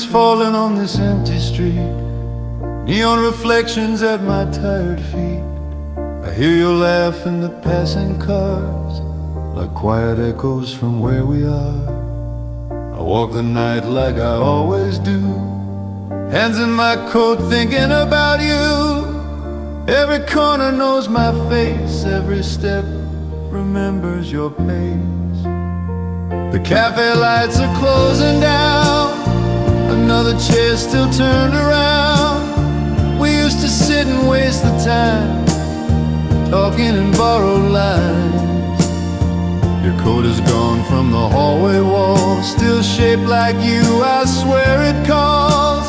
is falling on this empty street, neon reflections at my tired feet. I hear your laugh in the passing cars, like quiet echoes from where we are. I walk the night like I always do, hands in my coat thinking about you. Every corner knows my face, every step remembers your pace. The cafe lights are closing down, another chair still turned around. We used to sit and waste the time, talking in borrowed lines. Your coat is gone from the hallway wall, still shaped like you, I swear it calls.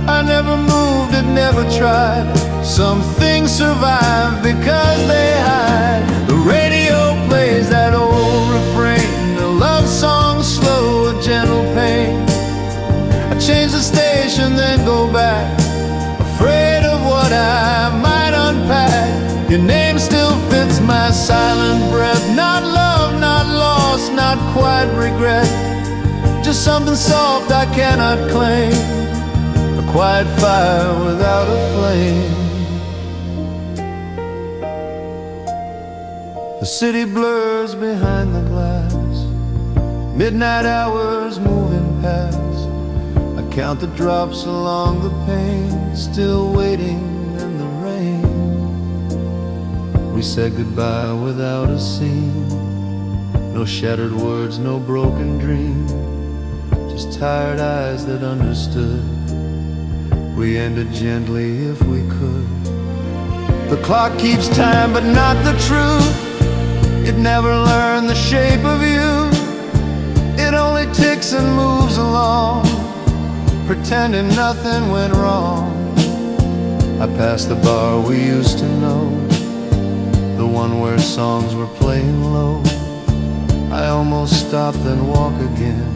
I never moved, it never tried. Some things survive because they hide. The radio plays that old refrain, the love song slow, a gentle pain. I change the station, then go back, afraid of what I might unpack. Your name still fits my silent breath. Not love, not lost, not quite regret, just something soft I cannot claim, a quiet fire without a flame. The city blurs behind the glass, midnight hours moving past. I count the drops along the pane, still waiting in the rain. We said goodbye without a scene, no shattered words, no broken dream, just tired eyes that understood. We ended gently if we could. The clock keeps time but not the truth. It never learned the shape of you. It only ticks and moves along, pretending nothing went wrong. I passed the bar we used to know, the one where songs were playing low. I almost stopped and walk again.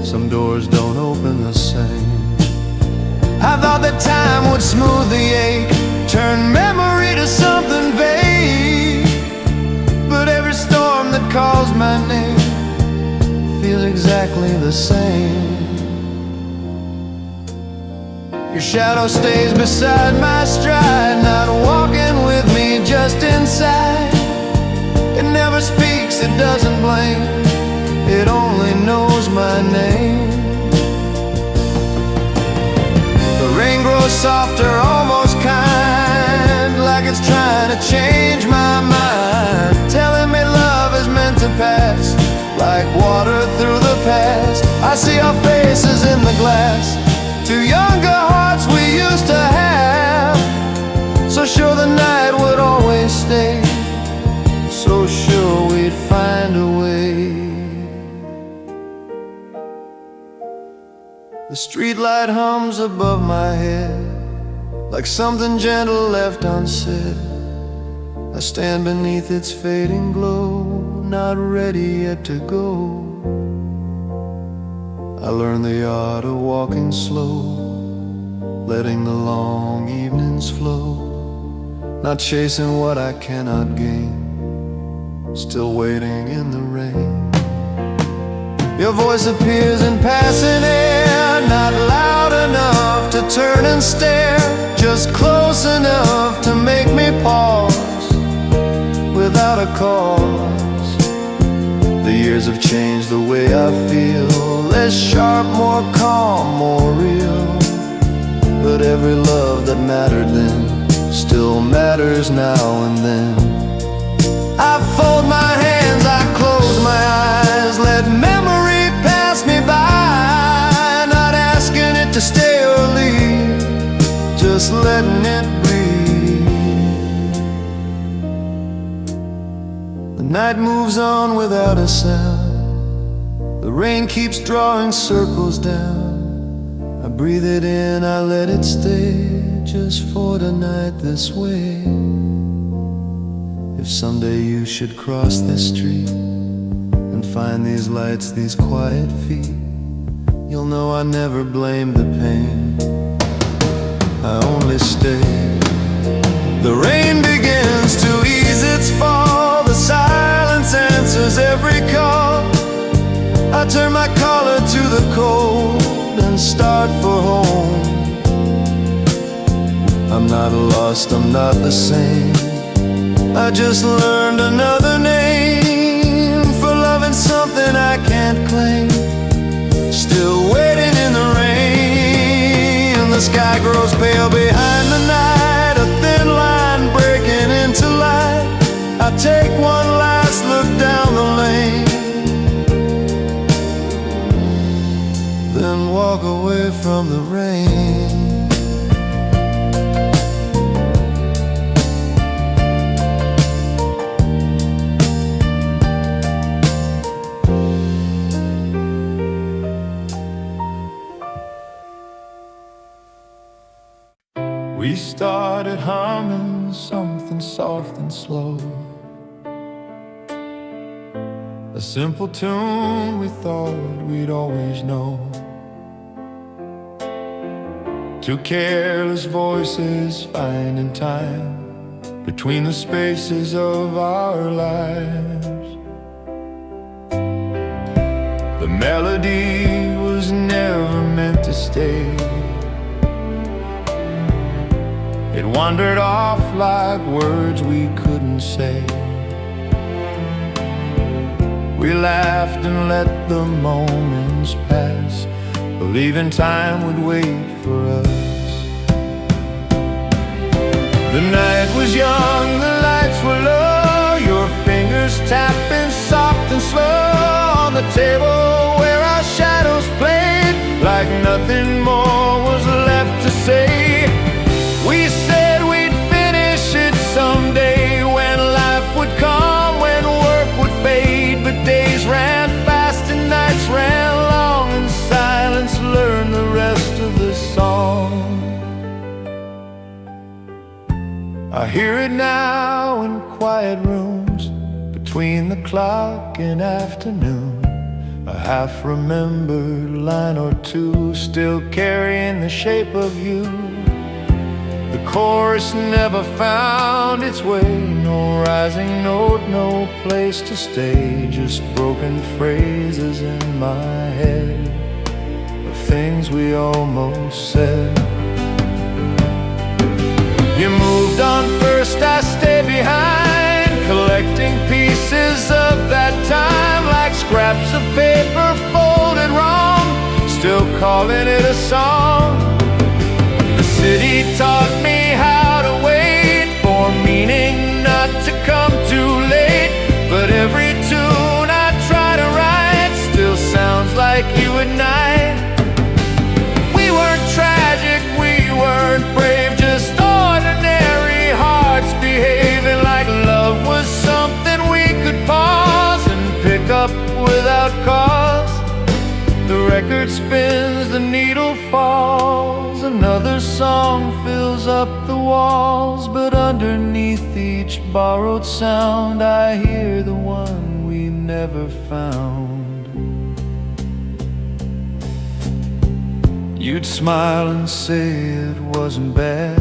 Some doors don't open the same. I thought that time would smooth the ache, turn memory to something vague. But every storm that calls my name feels exactly the same. Your shadow stays beside my stride, not walking with me, just inside. It never speaks, it doesn't blame, it only knows my name. The rain grows softer, almost kind, like it's trying to change my mind, telling me love is meant to pass, like water through the past. I see our faces in the glass, two younger hearts we used to have, so sure the night would always stay, so sure we'd find a way. The streetlight hums above my head, like something gentle left unsaid. I stand beneath its fading glow, not ready yet to go. I learned the art of walking slow, letting the long evenings flow, not chasing what I cannot gain, still waiting in the rain. Your voice appears in passing air, not loud enough to turn and stare, just close enough to make me pause without a cause. The years have changed the way I feel, less sharp, more calm, more real. But every love that mattered then still matters now and then. I fold my hands, I close my eyes, let memory pass me by, not asking it to stay or leave, just letting it breathe. The night moves on without a sound, the rain keeps drawing circles down. I breathe it in, I let it stay, just for tonight this way. If someday you should cross this street and find these lights, these quiet feet, you'll know I never blamed the pain, I only stayed. The rain begins to ease its fall, the silence answers every call. I turn my collar to the cold, and start for home. I'm not lost, I'm not the same. I just learned another name for loving something I can't claim. Still waiting in the rain. The sky grows pale behind the night, a thin line breaking into light. I take one last look down the lane, then walk away from the rain. We started humming something soft and slow, a simple tune we thought we'd always know. Two careless voices finding time between the spaces of our lives. The melody was never meant to stay. It wandered off like words we couldn't say. We laughed and let the moments pass, believing time would wait for us. The night was young, the lights were low, your fingers tapping soft and slow on the table where our shadows played, like nothing more was left to say. We said we'd finish it someday, when life would come, when work would fade. But days ran fast and nights ran long, and silence learned the rest of the song. I hear it now in quiet rooms, between the clock and afternoon. A half-remembered line or two, still carrying the shape of you. The chorus never found its way, no rising note, no place to stay, just broken phrases in my head of things we almost said. You moved on first, I stayed behind, collecting pieces of that time, like scraps of paper folded wrong, still calling it a song. The city taught me how to wait for meaning not to come too late, but every tune I try to write still sounds like you at night. We weren't tragic, we weren't brave, just ordinary hearts behaving like love was something we could pause and pick up without cause. The record spins, the needle falls, another song fills up the walls, but underneath each borrowed sound I hear the one we never found. You'd smile and say it wasn't bad,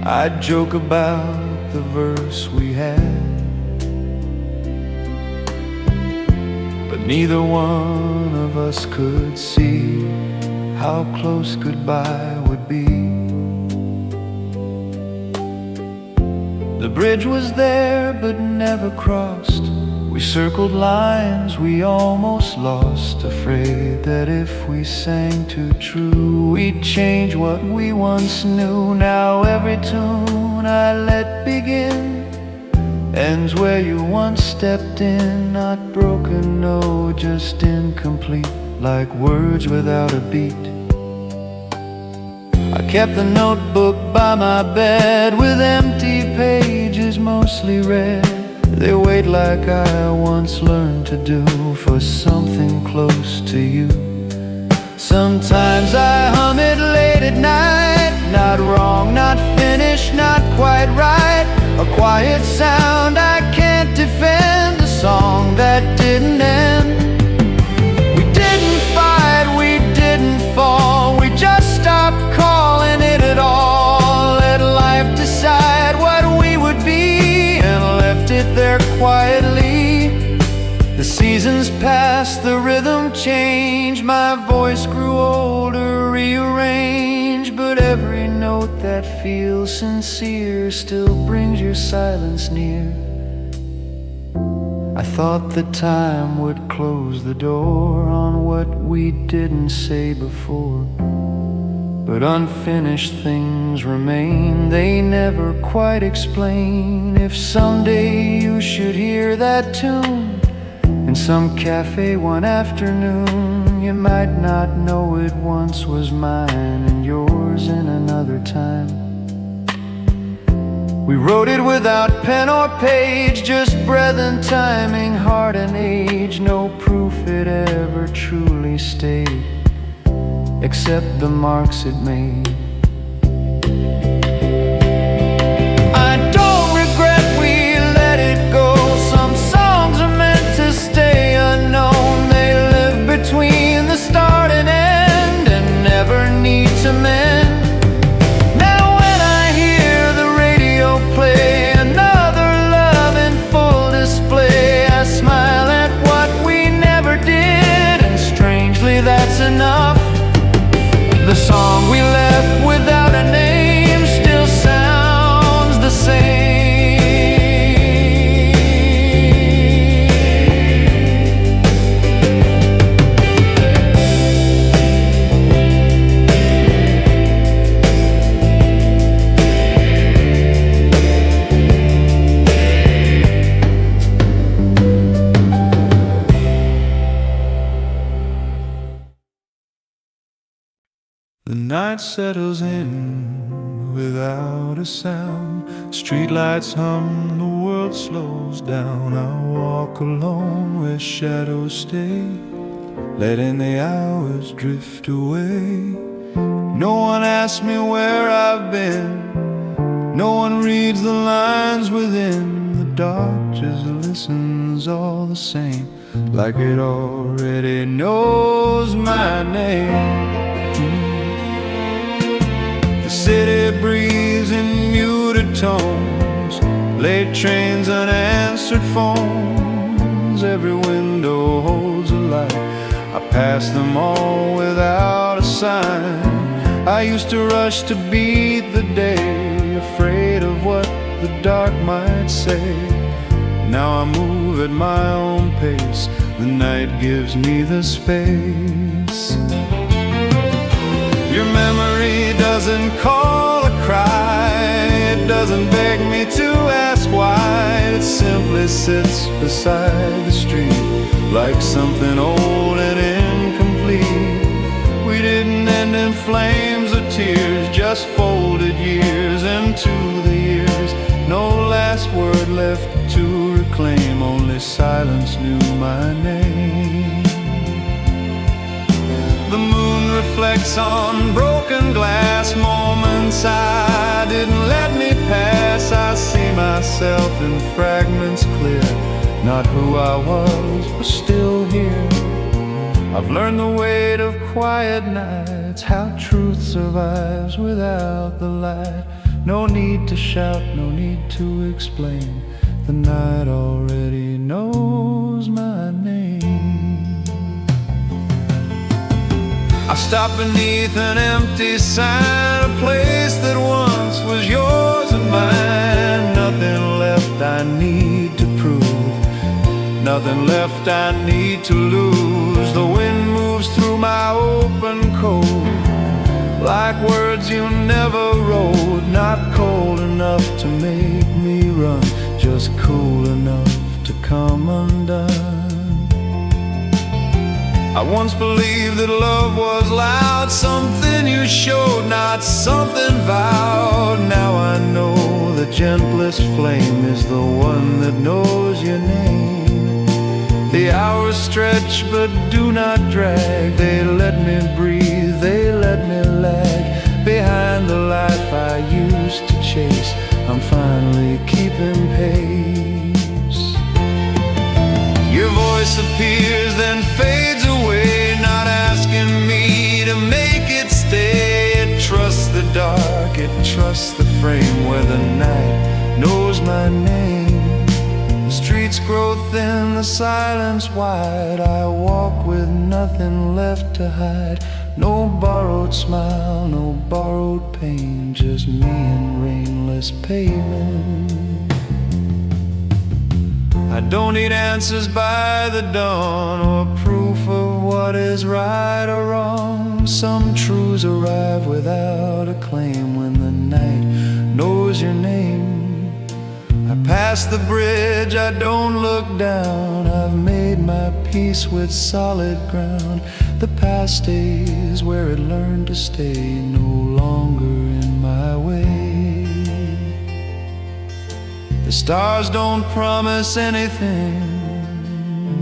I'd joke about the verse we had, but neither one of us could see how close goodbye would be. The bridge was there but never crossed. We circled lines we almost lost, afraid that if we sang too true we'd change what we once knew. Now every tune I let begin ends where you once stepped in, not broken, no, just incomplete, like words without a beat. I kept the notebook by my bed with empty pages mostly read. They wait like I once learned to do for something close to you. Sometimes I hum it late at night, not wrong, not finished, not quite right. A quiet sound I can't defend, a song that didn't end. We didn't fight, we didn't fall, we just stopped calling it at all. Let life decide what we would be and left it there quietly. The seasons passed, the rhythm changed, my voice grew older, rearranged, but every note that feels sincere still brings your silence near. I thought that time would close the door on what we didn't say before, but unfinished things remain, they never quite explain. If someday you should hear that tune in some cafe one afternoon, you might not know it once was mine and yours in another time. We wrote it without pen or page, just breath and timing, heart and age. No proof it ever truly stayed, except the marks it made. I don't regret we let it go. Some songs are meant to stay unknown. They live between the start and end and never need to mend. Now when I hear the radio play another love in full display, I smile at what we never did, and strangely that's enough. The song we left without a name still sounds the same. The night settles in without a sound. Streetlights hum, the world slows down. I walk alone where shadows stay, letting the hours drift away. No one asks me where I've been, no one reads the lines within. The dark just listens all the same, like it already knows my name. The city breathes in muted tones, late trains, unanswered phones. Every window holds a light, I pass them all without a sign. I used to rush to beat the day, afraid of what the dark might say. Now I move at my own pace, the night gives me the space. Your memory doesn't call a cry, it doesn't beg me to ask why. It simply sits beside the street, like something old and incomplete. We didn't end in flames or tears, just folded years into the years. No last word left to reclaim, only silence knew my name. The moon reflects on broken glass, moments I didn't let me pass. I see myself in fragments clear, not who I was, but still here. I've learned the weight of quiet nights, how truth survives without the light. No need to shout, no need to explain, the night already knows my name. I stop beneath an empty sign, a place that once was yours and mine. Nothing left I need to prove, nothing left I need to lose. The wind moves through my open coat, like words you never wrote. Not cold enough to make me run, just cool enough to come undone. I once believed that love was loud, something you showed, not something vowed. Now I know the gentlest flame is the one that knows your name. The hours stretch but do not drag, they let me breathe, they let me lag. Behind the life I used to chase, I'm finally keeping pace. Your voice appears then fades away, not asking me to make it stay. It trusts the dark, it trusts the frame where the night knows my name. The street streets grow thin, the silence wide. I walk with nothing left to hide. No borrowed smile, no borrowed pain, just me and rainless pavement. I don't need answers by the dawn or proof of what is right or wrong. Some truths arrive without a claim when the night knows your name. I pass the bridge, I don't look down. I've made my peace with solid ground. The past stays where it learned to stay, no longer in my way. The stars don't promise anything,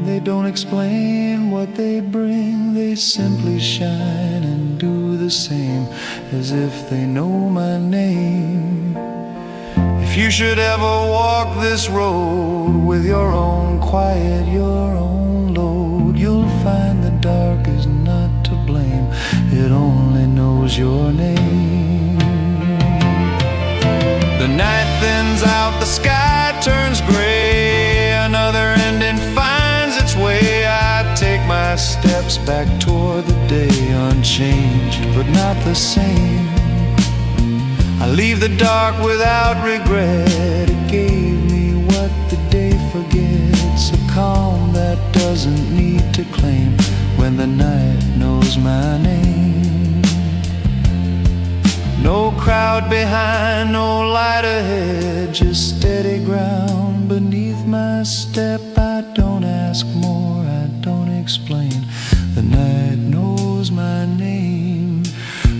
they don't explain what they bring. They simply shine and do the same, as if they know my name. If you should ever walk this road with your own quiet, your own load, you'll find the dark is not to blame, it only knows your name. The night thins out, the sky turns gray, another ending finds its way. I take my steps back toward the day, unchanged but not the same. I leave the dark without regret, it gave me what the day forgets, a calm that doesn't need to claim when the night knows my name. No crowd behind, no light ahead, just steady ground beneath my step. I don't ask more, I don't explain, the night knows my name.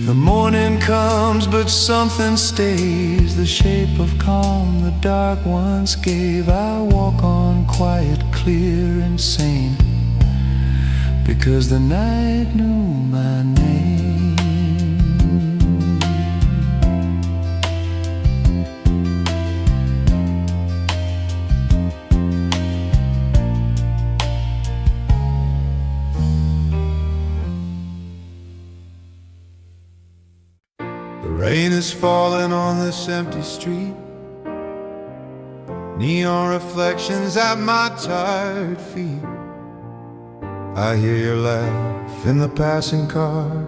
The morning comes but something stays, the shape of calm the dark once gave. I walk on quiet, clear and sane, because the night knew my name. Rain is falling on this empty street, neon reflections at my tired feet. I hear your laugh in the passing car,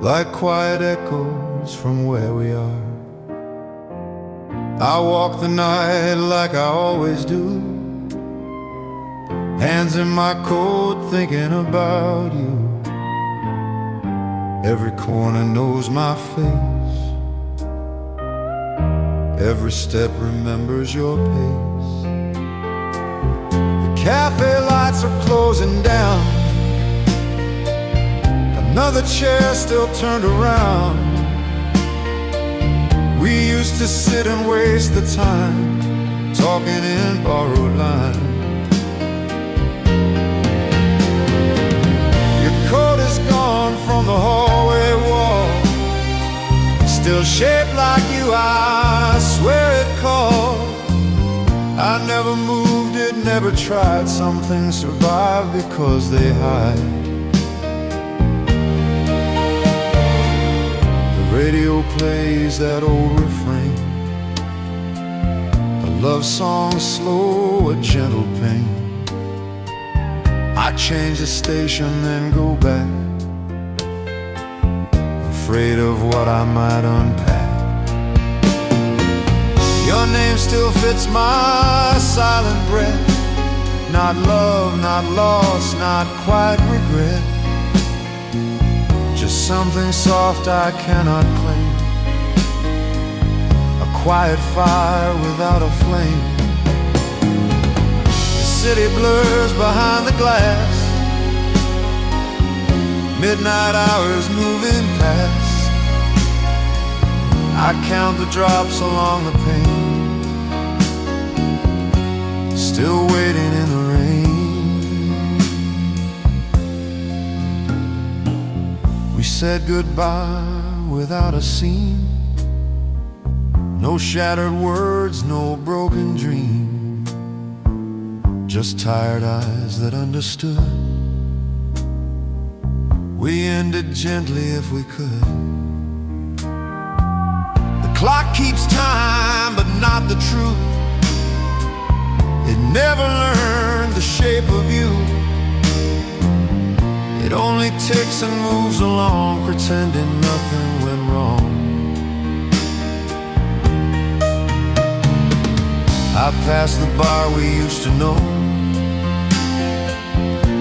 like quiet echoes from where we are. I walk the night like I always do, hands in my coat thinking about you. Every corner knows my face, every step remembers your pace. The cafe lights are closing down, another chair still turned around. We used to sit and waste the time, talking in borrowed lines. Your coat is gone from the hallway wall, still shaped like you, I swear it called. I never moved it, never tried, some things survive because they hide. The radio plays that old refrain, a love song slow, a gentle pain. I change the station then go back, afraid of what I might unpack. Your name still fits my silent breath, not love, not loss, not quite regret, just something soft I cannot claim, a quiet fire without a flame. The city blurs behind the glass, midnight hours moving past. I count the drops along the pane, still waiting in the rain. We said goodbye without a scene, no shattered words, no broken dream, just tired eyes that understood. We ended gently if we could. The clock keeps time, but not the truth. It never learned the shape of you. It only ticks and moves along, pretending nothing went wrong. I passed the bar we used to know,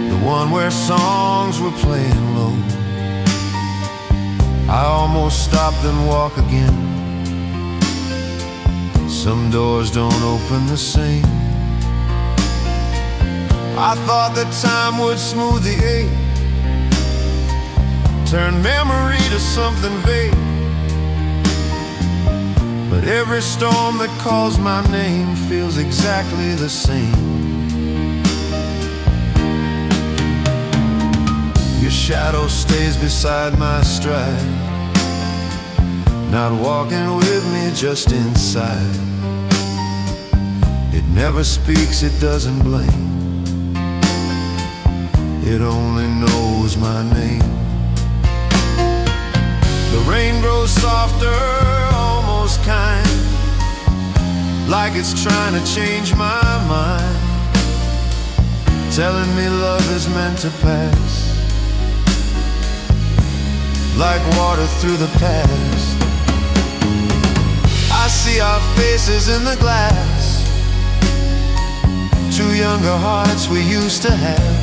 the one where songs were playing low. I almost stopped and walked again. Some doors don't open the same. I thought that time would smooth the ache, turn memory to something vague. But every storm that calls my name feels exactly the same. Your shadow stays beside my stride, not walking with me, just inside. It never speaks, it doesn't blame, it only knows my name. The rain grows softer, almost kind, like it's trying to change my mind, telling me love is meant to pass, like water through the past. I see our faces in the glass, two younger hearts we used to have,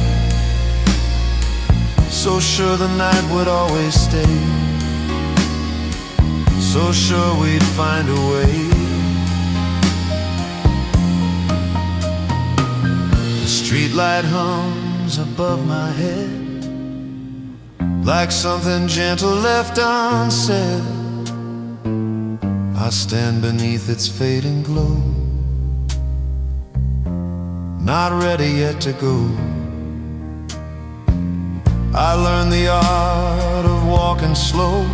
so sure the night would always stay, so sure we'd find a way. The streetlight hums above my head, like something gentle left unsaid. I stand beneath its fading glow, not ready yet to go. I learned the art of walking slow,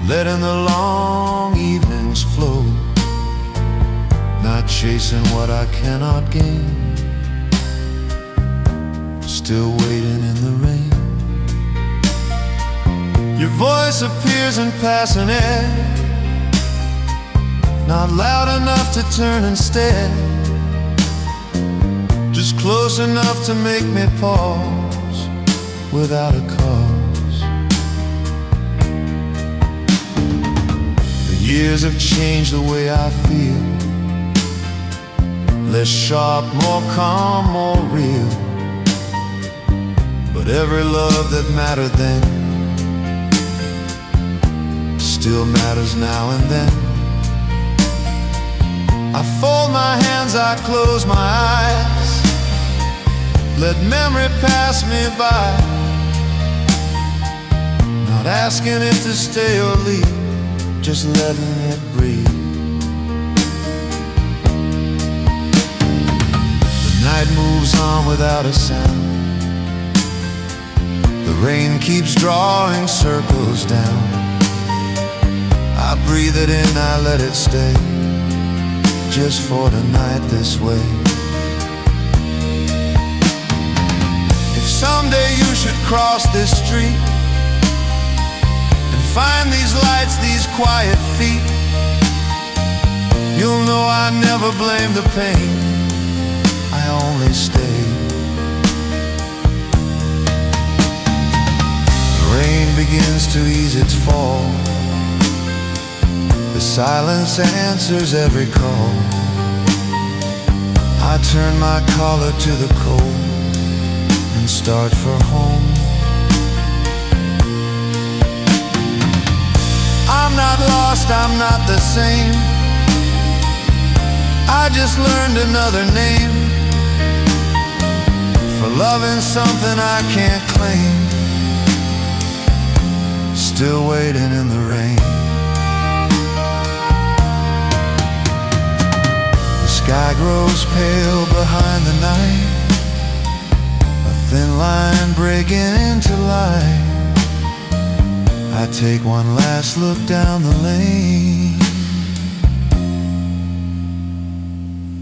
letting the long evenings flow, not chasing what I cannot gain, still waiting in the rain. Your voice appears in passing air, not loud enough to turn instead, just close enough to make me pause without a cause. The years have changed the way I feel, less sharp, more calm, more real. But every love that mattered then still matters now and then. I fold my hands, I close my eyes, let memory pass me by, not asking it to stay or leave, just letting it breathe. The night moves on without a sound, the rain keeps drawing circles down. I breathe it in, I let it stay, just for tonight this way. If someday you should cross this street and find these lights, these quiet feet, you'll know I never blame the pain, I only stay. The rain begins to ease its fall, the silence answers every call. I turn my collar to the cold and start for home. I'm not lost, I'm not the same, I just learned another name for loving something I can't claim, still waiting in the rain. Sky grows pale behind the night, a thin line breaking into light. I take one last look down the lane,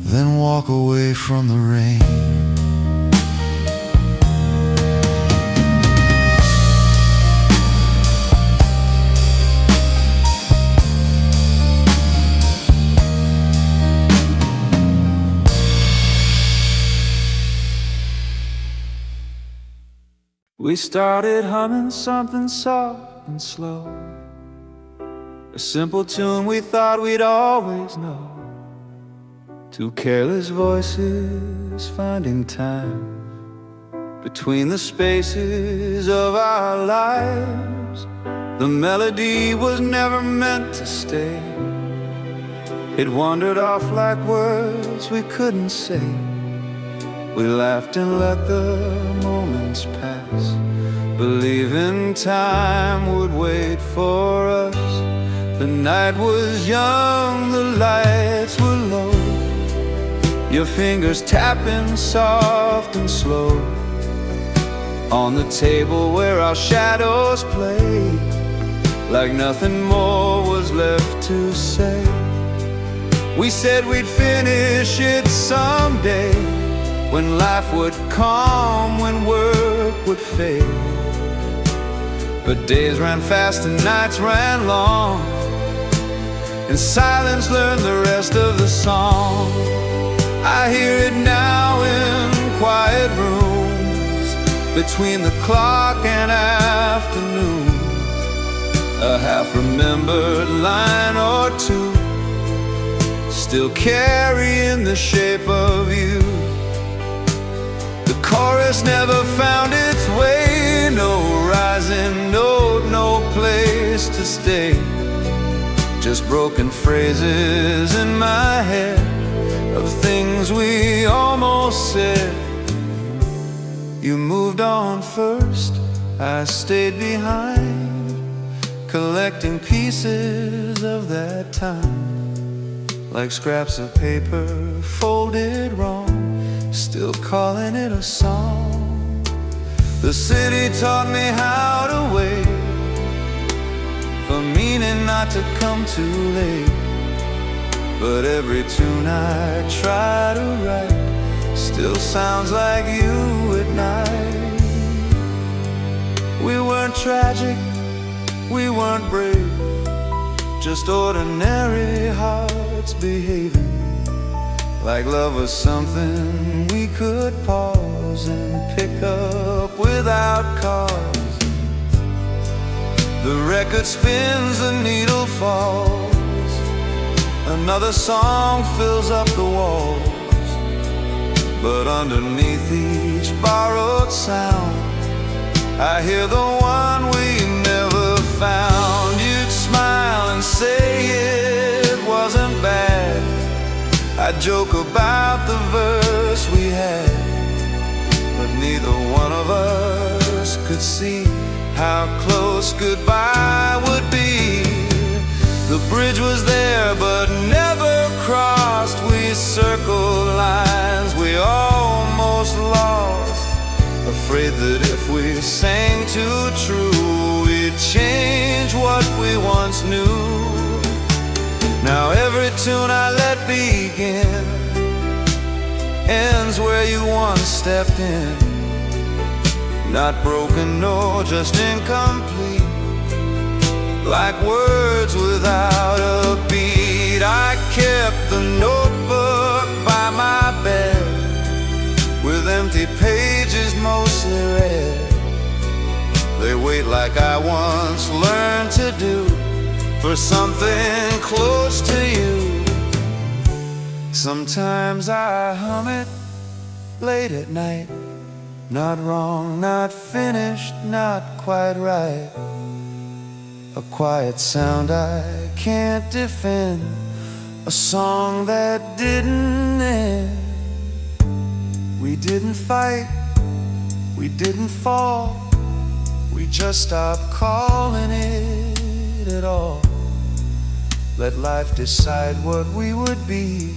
then walk away from the rain. We started humming something soft and slow, a simple tune we thought we'd always know. Two careless voices finding time between the spaces of our lives. The melody was never meant to stay. It wandered off like words we couldn't say. We laughed and let the moments pass, believing time would wait for us. The night was young, the lights were low, your fingers tapping soft and slow on the table where our shadows played, like nothing more was left to say. We said we'd finish it someday, when life would calm, when work would fade. But days ran fast and nights ran long, and silence learned the rest of the song. I hear it now in quiet rooms, between the clock and afternoon, a half-remembered line or two, still carrying the shape of you. The chorus never found its way, no rising note, no place to stay. Just broken phrases in my head of things we almost said. You moved on first, I stayed behind, collecting pieces of that time, like scraps of paper folded wrong, still calling it a song. The city taught me how to wait, for meaning not to come too late. But every tune I try to write still sounds like you at night. We weren't tragic, we weren't brave, just ordinary hearts behaving like love was something we could pause and pick up without cause. The record spins, the needle falls, another song fills up the walls. But underneath each borrowed sound, I hear the one we never found. You'd smile and say it wasn't bad, I'd joke about the verse we had, but neither one of us could see how close goodbye would be. The bridge was there but never crossed. We circled lines we almost lost, afraid that if we sang too true, we'd change what we once knew. Now every tune I let begin ends where you once stepped in, not broken, no, just incomplete, like words without a beat. I kept the notebook by my bed, with empty pages mostly read. They wait like I once learned to do, for something close to you. Sometimes I hum it late at night, not wrong, not finished, not quite right. A quiet sound I can't defend, a song that didn't end. We didn't fight, we didn't fall, we just stopped calling it at all. Let life decide what we would be,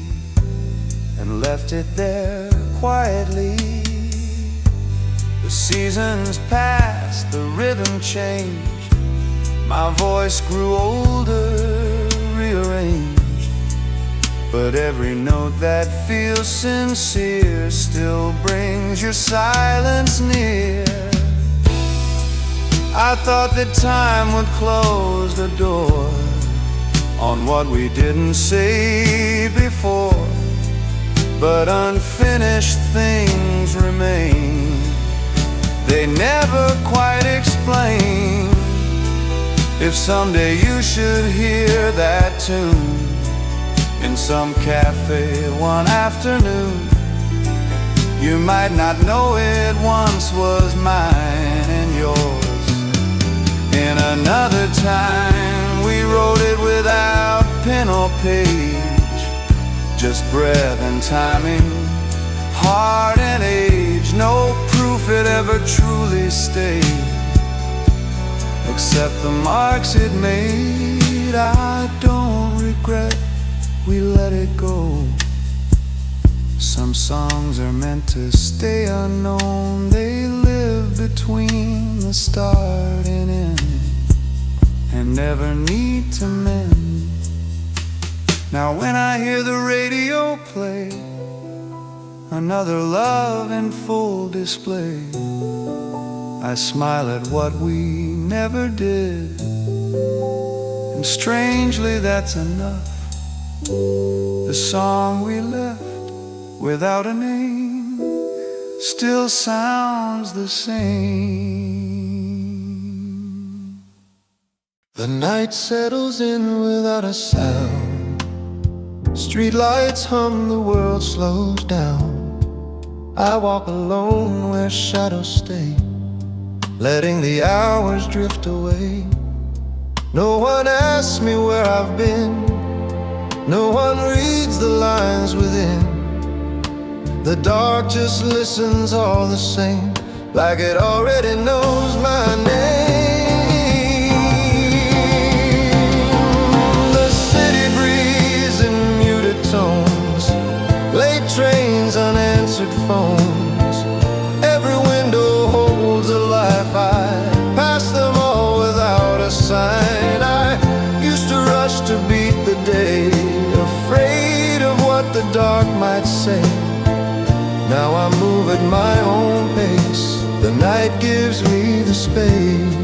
and left it there quietly. The seasons passed, the rhythm changed, my voice grew older, rearranged. But every note that feels sincere still brings your silence near. I thought that time would close the door on what we didn't say before, but unfinished things remain. they never quite explain. If someday you should hear that tune in some cafe one afternoon, you might not know it once was mine and yours. In another time we wrote it without pen or page, just breath and timing, heart and age. No proof it ever truly stayed, except the marks it made. I don't regret we let it go. Some songs are meant to stay unknown. They live between the start and end, and never need to mend. Now when I hear the radio play another love in full display, I smile at what we never did, and strangely that's enough. The song we left without a name still sounds the same. The night settles in without a sound. Streetlights hum, the world slows down. I walk alone where shadows stay, letting the hours drift away. No one asks me where I've been, no one reads the lines within. The dark just listens all the same, like it already knows my name. The city breeze in muted tones, late trains, unanswered phones. Every window holds a life. I pass them all without a sign. I used to rush to beat the day, afraid of what the dark might say. Now I move at my own pace. The night gives me the space.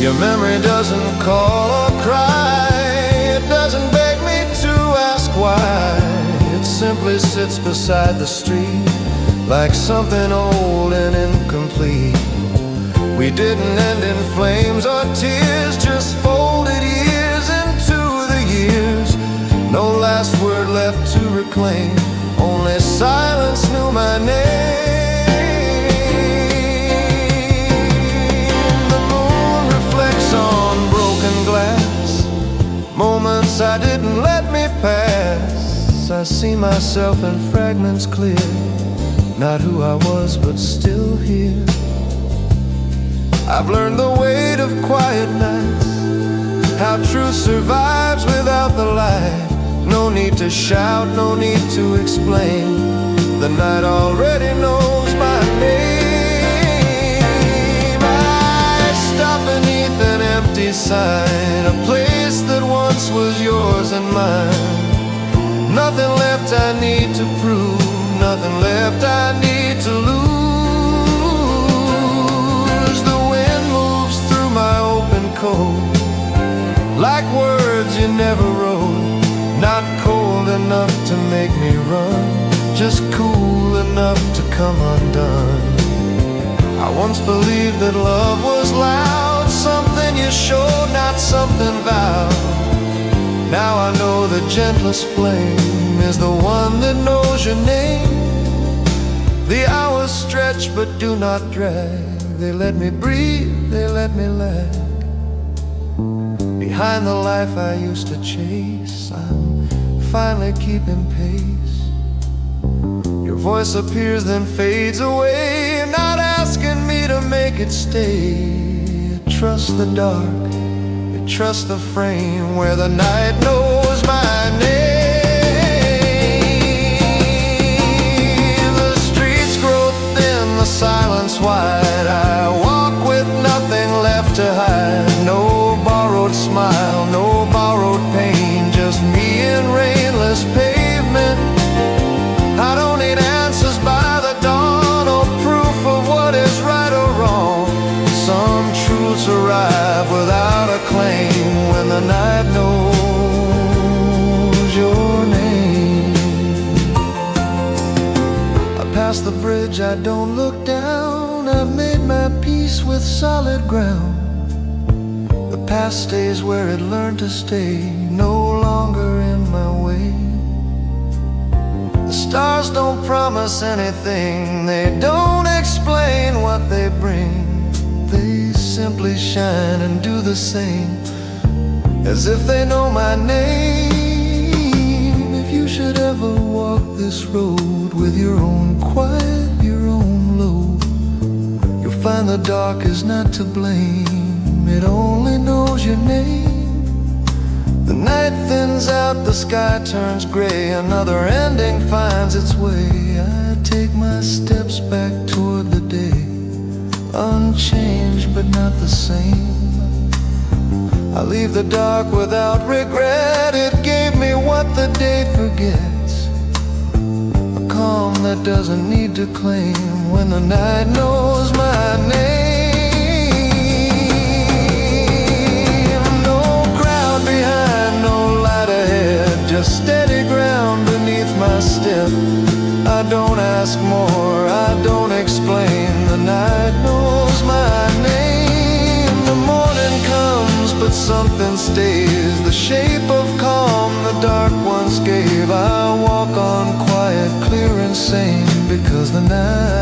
Your memory doesn't call or cry, it doesn't beg me to ask why. It simply sits beside the street, like something old and incomplete. We didn't end in flames or tears, just folded years into the years. No last word left to reclaim, only silence knew my name. The moon reflects on broken glass, moments I didn't let me pass. I see myself in fragments clear, not who I was but still here. I've learned the weight of quiet nights, how truth survives without the light. No need to shout, no need to explain. The night already knows my name. I stop beneath an empty sign, a place that once was yours and mine. Nothing left I need to prove, nothing left I need to lose. The wind moves through my open coat, like words you never wrote. Not cold enough to make me run, just cool enough to come undone. I once believed that love was loud, something you showed, not something vowed. Now I know the gentlest flame is the one that knows your name. The hours stretch but do not drag, they let me breathe, they let me lag. Behind the life I used to chase, I'm finally keeping pace. Your voice appears then fades away. You're not asking me to make it stay. You trust the dark, you trust the frame where the night knows my name. The streets grow thin, the silence wide. I walk with nothing left to hide. No borrowed smile, no borrowed pain, just me and rainless pavement. I don't need answers by the dawn or proof of what is right or wrong. Some truths arrive without a claim when the night knows your name. I pass the bridge bridge, I don't look down. I've made my peace with solid ground. The past stays where it learned to stay, no longer in my way. The stars don't promise anything, they don't explain what they bring. They simply shine and do the same, as if they know my name. If you should ever walk this road with your own quiet, your own load, you'll find the dark is not to blame, it only knows your name. The night thins out, the sky turns gray, another ending finds its way. I take my steps back toward the day, unchanged but not the same. I leave the dark without regret, it gave me what the day forgets, a calm that doesn't need to claim when the night knows my name. No crowd behind, no light ahead, just steady ground beneath my step. I don't ask more, I don't explain, the night knows my name. The morning comes, but something stays, the shape of calm the dark once gave. I walk on quiet, clear and sane, because the night